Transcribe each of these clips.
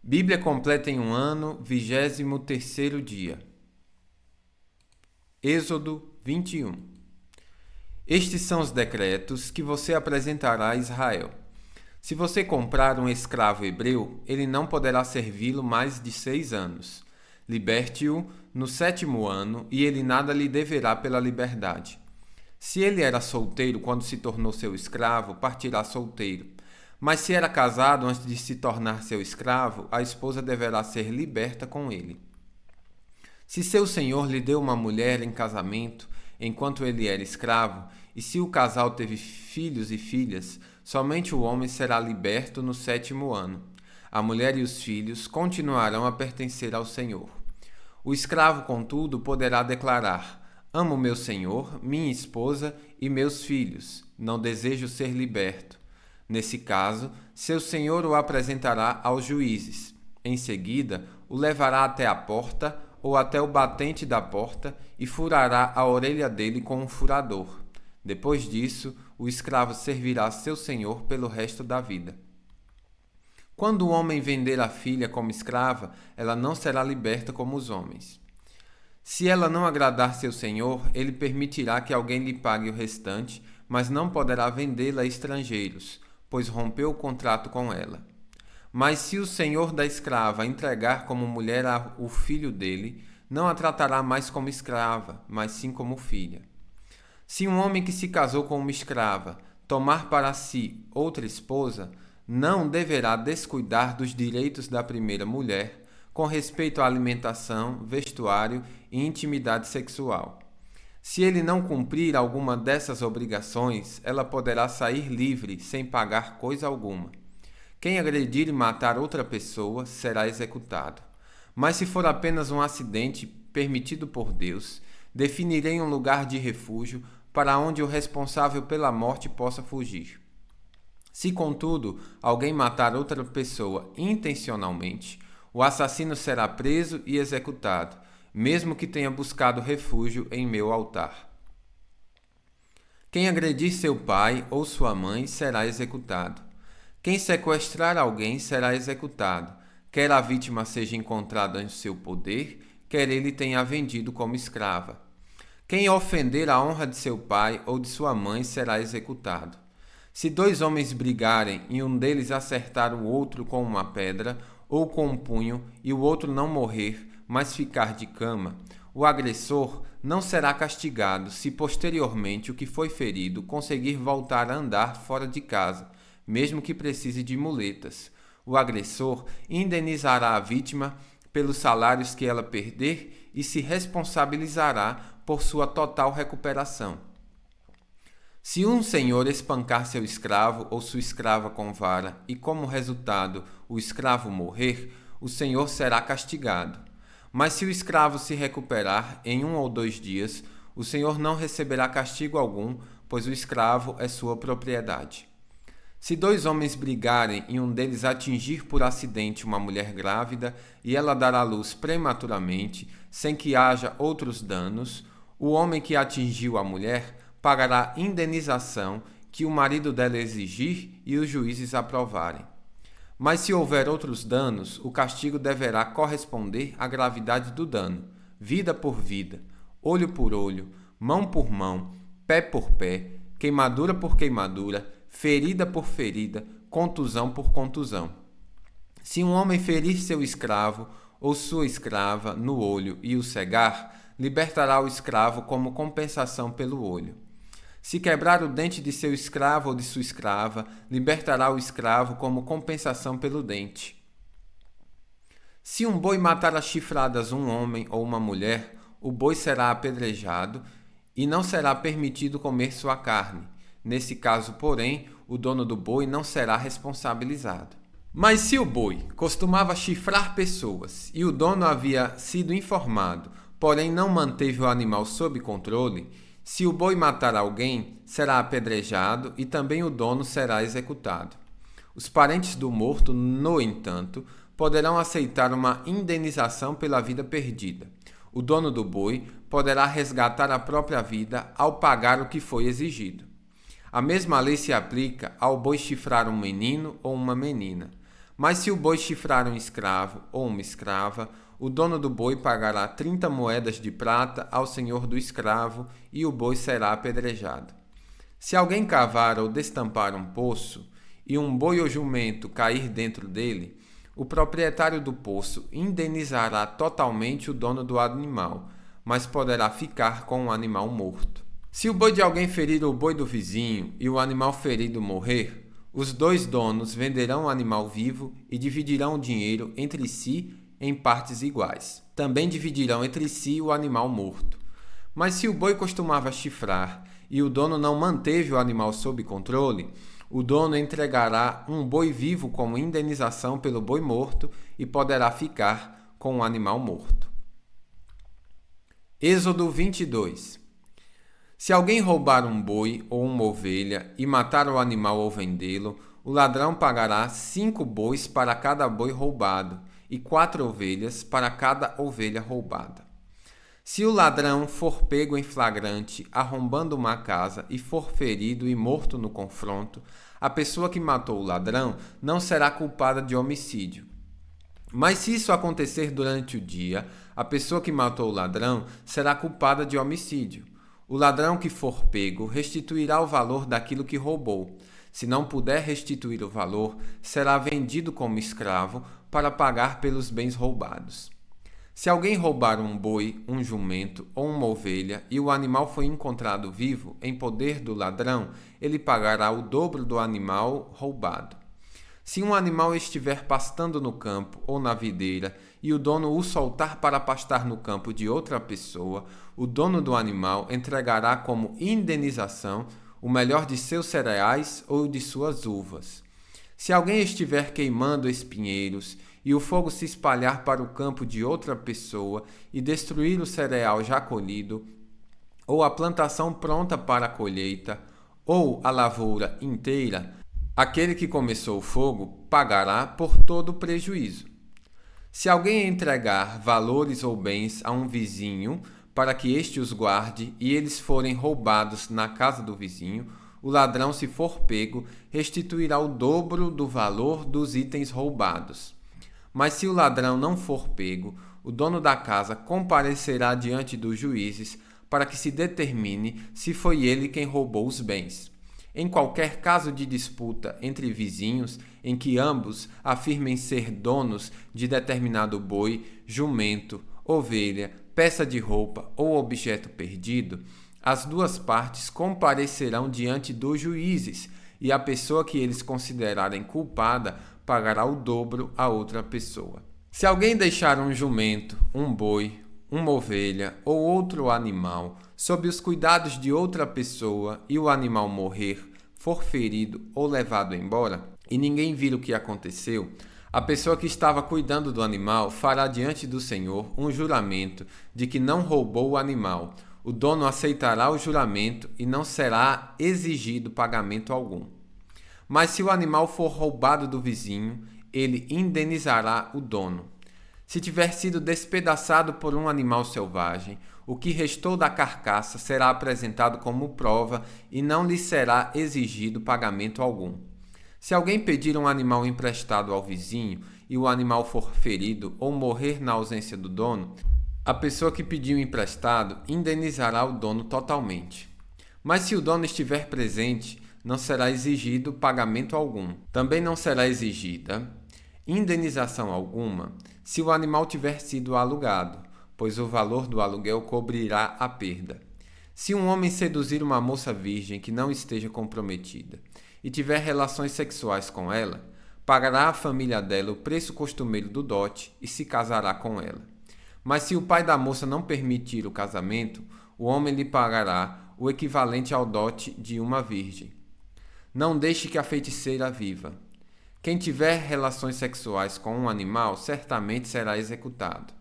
Bíblia completa em um ano, 23º dia. Êxodo 21. Estes são os decretos que você apresentará a Israel. Se você comprar um escravo hebreu, ele não poderá servi-lo mais de 6 anos. Liberte-o no 7º ano e ele nada lhe deverá pela liberdade. Se ele era solteiro quando se tornou seu escravo, partirá solteiro. Mas se era casado antes de se tornar seu escravo, a esposa deverá ser liberta com ele. Se seu senhor lhe deu uma mulher em casamento enquanto ele era escravo, e se o casal teve filhos e filhas, somente o homem será liberto no 7º ano. A mulher e os filhos continuarão a pertencer ao senhor. O escravo, contudo, poderá declarar: amo meu senhor, minha esposa e meus filhos, não desejo ser liberto. Nesse caso, seu senhor o apresentará aos juízes. Em seguida, o levará até a porta ou até o batente da porta e furará a orelha dele com um furador. Depois disso, o escravo servirá seu senhor pelo resto da vida. Quando o homem vender a filha como escrava, ela não será liberta como os homens. Se ela não agradar seu senhor, ele permitirá que alguém lhe pague o restante, mas não poderá vendê-la a estrangeiros, pois rompeu o contrato com ela. Mas se o senhor da escrava entregar como mulher o filho dele, não a tratará mais como escrava, mas sim como filha. Se um homem que se casou com uma escrava tomar para si outra esposa, não deverá descuidar dos direitos da primeira mulher com respeito à alimentação, vestuário e intimidade sexual. Se ele não cumprir alguma dessas obrigações, ela poderá sair livre sem pagar coisa alguma. Quem agredir e matar outra pessoa será executado. Mas se for apenas um acidente permitido por Deus, definirei um lugar de refúgio para onde o responsável pela morte possa fugir. Se, contudo, alguém matar outra pessoa intencionalmente, o assassino será preso e executado, mesmo que tenha buscado refúgio em meu altar. Quem agredir seu pai ou sua mãe será executado. Quem sequestrar alguém será executado, quer a vítima seja encontrada em seu poder, quer ele tenha a vendido como escrava. Quem ofender a honra de seu pai ou de sua mãe será executado. Se 2 homens brigarem e um deles acertar o outro com uma pedra ou com um punho e o outro não morrer, mas ficar de cama, o agressor não será castigado se posteriormente o que foi ferido conseguir voltar a andar fora de casa, mesmo que precise de muletas. O agressor indenizará a vítima pelos salários que ela perder e se responsabilizará por sua total recuperação. Se um senhor espancar seu escravo ou sua escrava com vara e, como resultado, o escravo morrer, o senhor será castigado. Mas se o escravo se recuperar em 1 ou 2 dias, o senhor não receberá castigo algum, pois o escravo é sua propriedade. Se 2 homens brigarem e um deles atingir por acidente uma mulher grávida e ela dar à luz prematuramente, sem que haja outros danos, o homem que atingiu a mulher pagará indenização que o marido dela exigir e os juízes aprovarem. Mas se houver outros danos, o castigo deverá corresponder à gravidade do dano, vida por vida, olho por olho, mão por mão, pé por pé, queimadura por queimadura, ferida por ferida, contusão por contusão. Se um homem ferir seu escravo ou sua escrava no olho e o cegar, libertará o escravo como compensação pelo olho. Se quebrar o dente de seu escravo ou de sua escrava, libertará o escravo como compensação pelo dente. Se um boi matar a chifradas um homem ou uma mulher, o boi será apedrejado e não será permitido comer sua carne. Nesse caso, porém, o dono do boi não será responsabilizado. Mas se o boi costumava chifrar pessoas e o dono havia sido informado, porém não manteve o animal sob controle, se o boi matar alguém, será apedrejado e também o dono será executado. Os parentes do morto, no entanto, poderão aceitar uma indenização pela vida perdida. O dono do boi poderá resgatar a própria vida ao pagar o que foi exigido. A mesma lei se aplica ao boi chifrar um menino ou uma menina. Mas se o boi chifrar um escravo ou uma escrava, o dono do boi pagará 30 moedas de prata ao senhor do escravo e o boi será apedrejado. Se alguém cavar ou destampar um poço e um boi ou jumento cair dentro dele, o proprietário do poço indenizará totalmente o dono do animal, mas poderá ficar com o animal morto. Se o boi de alguém ferir o boi do vizinho e o animal ferido morrer, os dois donos venderão o animal vivo e dividirão o dinheiro entre si em partes iguais. Também dividirão entre si o animal morto. Mas se o boi costumava chifrar e o dono não manteve o animal sob controle, o dono entregará um boi vivo como indenização pelo boi morto e poderá ficar com o animal morto. Êxodo 22. Se alguém roubar um boi ou uma ovelha e matar o animal ou vendê-lo, o ladrão pagará 5 bois para cada boi roubado e 4 ovelhas para cada ovelha roubada. Se o ladrão for pego em flagrante arrombando uma casa e for ferido e morto no confronto, a pessoa que matou o ladrão não será culpada de homicídio. Mas se isso acontecer durante o dia, a pessoa que matou o ladrão será culpada de homicídio. O ladrão que for pego restituirá o valor daquilo que roubou. Se não puder restituir o valor, será vendido como escravo para pagar pelos bens roubados. Se alguém roubar um boi, um jumento ou uma ovelha e o animal foi encontrado vivo em poder do ladrão, ele pagará o dobro do animal roubado. Se um animal estiver pastando no campo ou na videira e o dono o soltar para pastar no campo de outra pessoa, o dono do animal entregará como indenização o melhor de seus cereais ou de suas uvas. Se alguém estiver queimando espinheiros e o fogo se espalhar para o campo de outra pessoa e destruir o cereal já colhido, ou a plantação pronta para a colheita, ou a lavoura inteira, aquele que começou o fogo pagará por todo o prejuízo. Se alguém entregar valores ou bens a um vizinho para que este os guarde e eles forem roubados na casa do vizinho, o ladrão, se for pego, restituirá o dobro do valor dos itens roubados. Mas se o ladrão não for pego, o dono da casa comparecerá diante dos juízes para que se determine se foi ele quem roubou os bens. Em qualquer caso de disputa entre vizinhos em que ambos afirmem ser donos de determinado boi, jumento, ovelha, peça de roupa ou objeto perdido, as duas partes comparecerão diante dos juízes e a pessoa que eles considerarem culpada pagará o dobro à outra pessoa. Se alguém deixar um jumento, um boi, uma ovelha ou outro animal sob os cuidados de outra pessoa e o animal morrer, for ferido ou levado embora, e ninguém vir o que aconteceu, a pessoa que estava cuidando do animal fará diante do Senhor um juramento de que não roubou o animal. O dono aceitará o juramento e não será exigido pagamento algum. Mas se o animal for roubado do vizinho, ele indenizará o dono. Se tiver sido despedaçado por um animal selvagem, o que restou da carcaça será apresentado como prova e não lhe será exigido pagamento algum. Se alguém pedir um animal emprestado ao vizinho e o animal for ferido ou morrer na ausência do dono, a pessoa que pediu emprestado indenizará o dono totalmente. Mas se o dono estiver presente, não será exigido pagamento algum. Também não será exigida indenização alguma se o animal tiver sido alugado, pois o valor do aluguel cobrirá a perda. Se um homem seduzir uma moça virgem que não esteja comprometida e tiver relações sexuais com ela, pagará à família dela o preço costumeiro do dote e se casará com ela. Mas se o pai da moça não permitir o casamento, o homem lhe pagará o equivalente ao dote de uma virgem. Não deixe que a feiticeira viva. Quem tiver relações sexuais com um animal certamente será executado.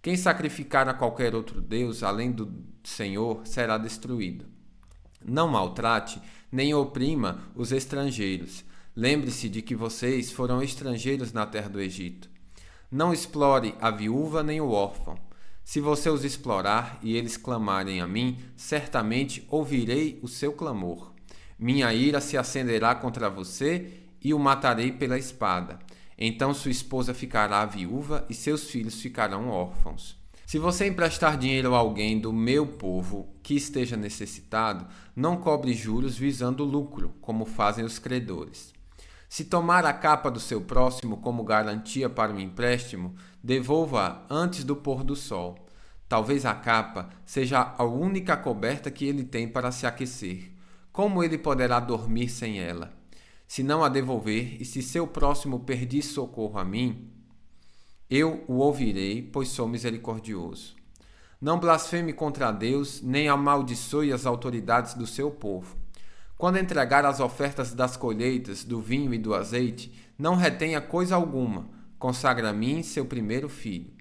Quem sacrificar a qualquer outro deus além do Senhor será destruído. Não maltrate nem oprima os estrangeiros. Lembre-se de que vocês foram estrangeiros na terra do Egito. Não explore a viúva nem o órfão. Se você os explorar e eles clamarem a mim, certamente ouvirei o seu clamor. Minha ira se acenderá contra você e o matarei pela espada. Então sua esposa ficará viúva e seus filhos ficarão órfãos. Se você emprestar dinheiro a alguém do meu povo que esteja necessitado, não cobre juros visando lucro, como fazem os credores. Se tomar a capa do seu próximo como garantia para o empréstimo, devolva-a antes do pôr do sol. Talvez a capa seja a única coberta que ele tem para se aquecer. Como ele poderá dormir sem ela? Se não a devolver, e se seu próximo pedir socorro a mim, eu o ouvirei, pois sou misericordioso. Não blasfeme contra Deus, nem amaldiçoe as autoridades do seu povo. Quando entregar as ofertas das colheitas, do vinho e do azeite, não retenha coisa alguma. Consagra a mim seu primeiro filho.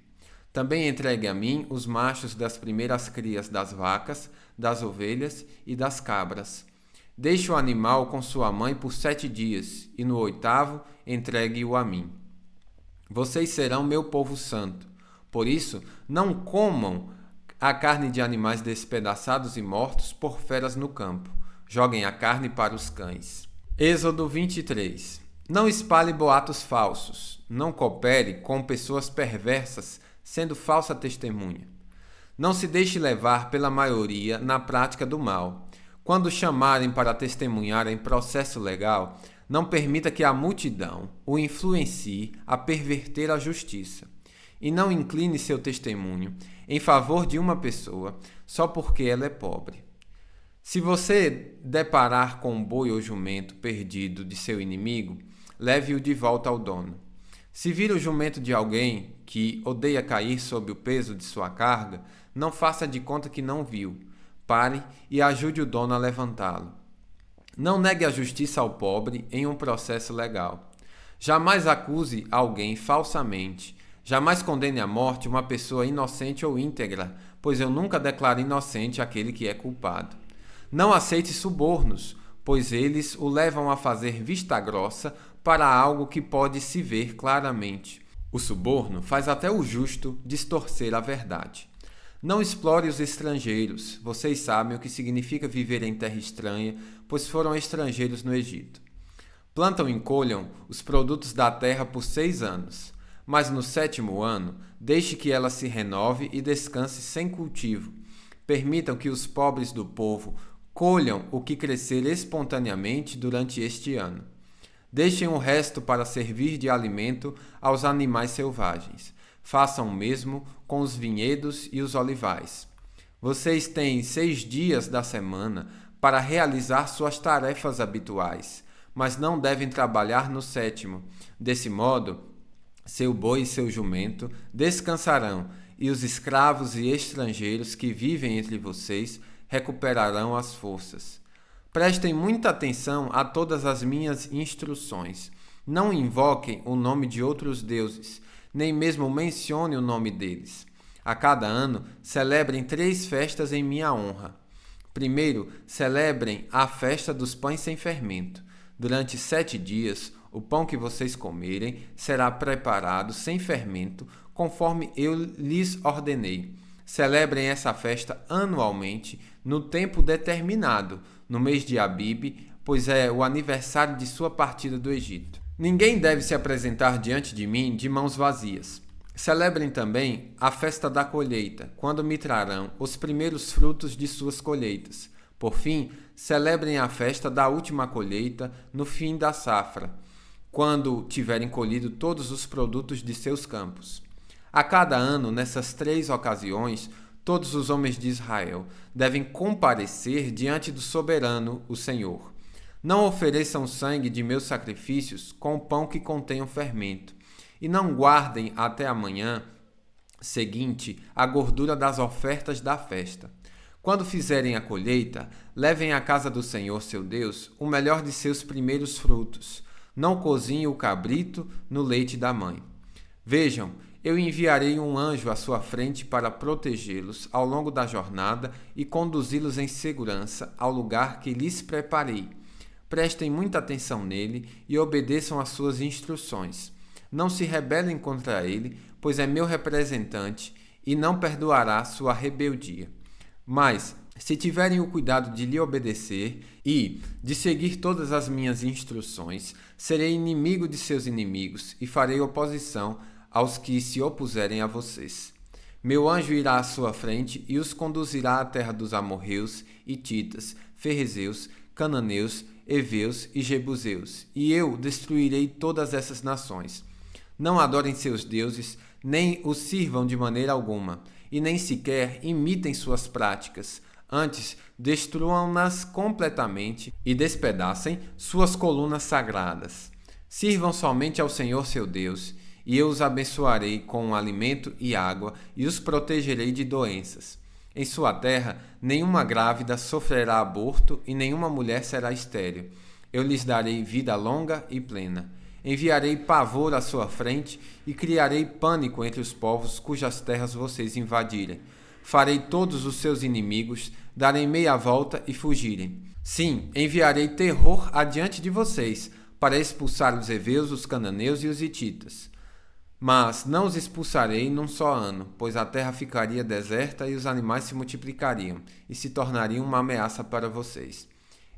Também entregue a mim os machos das primeiras crias das vacas, das ovelhas e das cabras. Deixe o animal com sua mãe por 7 dias, e no 8º entregue-o a mim. Vocês serão meu povo santo. Por isso, não comam a carne de animais despedaçados e mortos por feras no campo. Joguem a carne para os cães. Êxodo 23. Não espalhe boatos falsos. Não coopere com pessoas perversas, sendo falsa testemunha. Não se deixe levar pela maioria na prática do mal. Quando chamarem para testemunhar em processo legal, não permita que a multidão o influencie a perverter a justiça. E não incline seu testemunho em favor de uma pessoa só porque ela é pobre. Se você deparar com um boi ou jumento perdido de seu inimigo, leve-o de volta ao dono. Se vir o jumento de alguém que odeia cair sob o peso de sua carga, não faça de conta que não viu. Pare e ajude o dono a levantá-lo. Não negue a justiça ao pobre em um processo legal. Jamais acuse alguém falsamente. Jamais condene à morte uma pessoa inocente ou íntegra, pois eu nunca declaro inocente aquele que é culpado. Não aceite subornos, pois eles o levam a fazer vista grossa para algo que pode se ver claramente. O suborno faz até o justo distorcer a verdade. Não explore os estrangeiros. Vocês sabem o que significa viver em terra estranha, pois foram estrangeiros no Egito. Plantam e colham os produtos da terra por 6 anos, mas no 7º ano, deixe que ela se renove e descanse sem cultivo. Permitam que os pobres do povo colham o que crescer espontaneamente durante este ano. Deixem o resto para servir de alimento aos animais selvagens. Façam o mesmo com os vinhedos e os olivais. Vocês têm 6 dias da semana para realizar suas tarefas habituais, mas não devem trabalhar no 7º. Desse modo, seu boi e seu jumento descansarão, e os escravos e estrangeiros que vivem entre vocês recuperarão as forças. Prestem muita atenção a todas as minhas instruções. Não invoquem o nome de outros deuses, nem mesmo mencione o nome deles. A cada ano, celebrem 3 festas em minha honra. Primeiro, celebrem a festa dos pães sem fermento. Durante 7 dias, o pão que vocês comerem será preparado sem fermento, conforme eu lhes ordenei. Celebrem essa festa anualmente, no tempo determinado, no mês de Abibe, pois é o aniversário de sua partida do Egito. Ninguém deve se apresentar diante de mim de mãos vazias. Celebrem também a festa da colheita, quando me trarão os primeiros frutos de suas colheitas. Por fim, celebrem a festa da última colheita no fim da safra, quando tiverem colhido todos os produtos de seus campos. A cada ano, nessas 3 ocasiões, todos os homens de Israel devem comparecer diante do soberano, o Senhor. Não ofereçam sangue de meus sacrifícios com pão que contenha fermento, e não guardem até a manhã seguinte a gordura das ofertas da festa. Quando fizerem a colheita, levem à casa do Senhor seu Deus o melhor de seus primeiros frutos. Não cozinhe o cabrito no leite da mãe. Vejam, eu enviarei um anjo à sua frente para protegê-los ao longo da jornada e conduzi-los em segurança ao lugar que lhes preparei. Prestem muita atenção nele e obedeçam às suas instruções. Não se rebelem contra ele, pois é meu representante e não perdoará sua rebeldia. Mas Se tiverem o cuidado de lhe obedecer e de seguir todas as minhas instruções, serei inimigo de seus inimigos e farei oposição aos que se opuserem a vocês. Meu anjo irá à sua frente e os conduzirá à terra dos amorreus, hititas, ferrezeus, cananeus, heveus e jebuseus, e eu destruirei todas essas nações. Não adorem seus deuses, nem os sirvam de maneira alguma, e nem sequer imitem suas práticas. Antes, destruam-nas completamente e despedacem suas colunas sagradas. Sirvam somente ao Senhor seu Deus, e eu os abençoarei com alimento e água, e os protegerei de doenças. Em sua terra, nenhuma grávida sofrerá aborto e nenhuma mulher será estéril. Eu lhes darei vida longa e plena. Enviarei pavor à sua frente e criarei pânico entre os povos cujas terras vocês invadirem. Farei todos os seus inimigos darem meia volta e fugirem. Sim, enviarei terror adiante de vocês, para expulsar os heveus, os cananeus e os hititas. Mas não os expulsarei num só ano, pois a terra ficaria deserta e os animais se multiplicariam e se tornariam uma ameaça para vocês.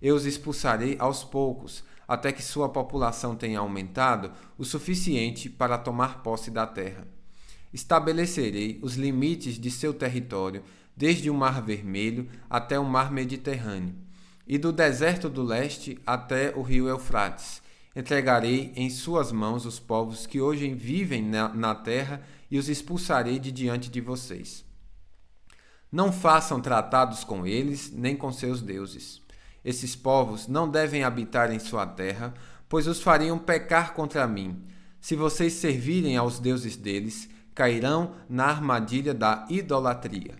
Eu os expulsarei aos poucos, até que sua população tenha aumentado o suficiente para tomar posse da terra. Estabelecerei os limites de seu território, desde o Mar Vermelho até o Mar Mediterrâneo, e do deserto do leste até o rio Eufrates. Entregarei em suas mãos os povos que hoje vivem na terra e os expulsarei de diante de vocês. Não façam tratados com eles, nem com seus deuses. Esses povos não devem habitar em sua terra, pois os fariam pecar contra mim. Se vocês servirem aos deuses deles, cairão na armadilha da idolatria.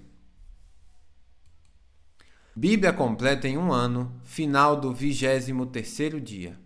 Bíblia completa em um ano, final do 23º dia.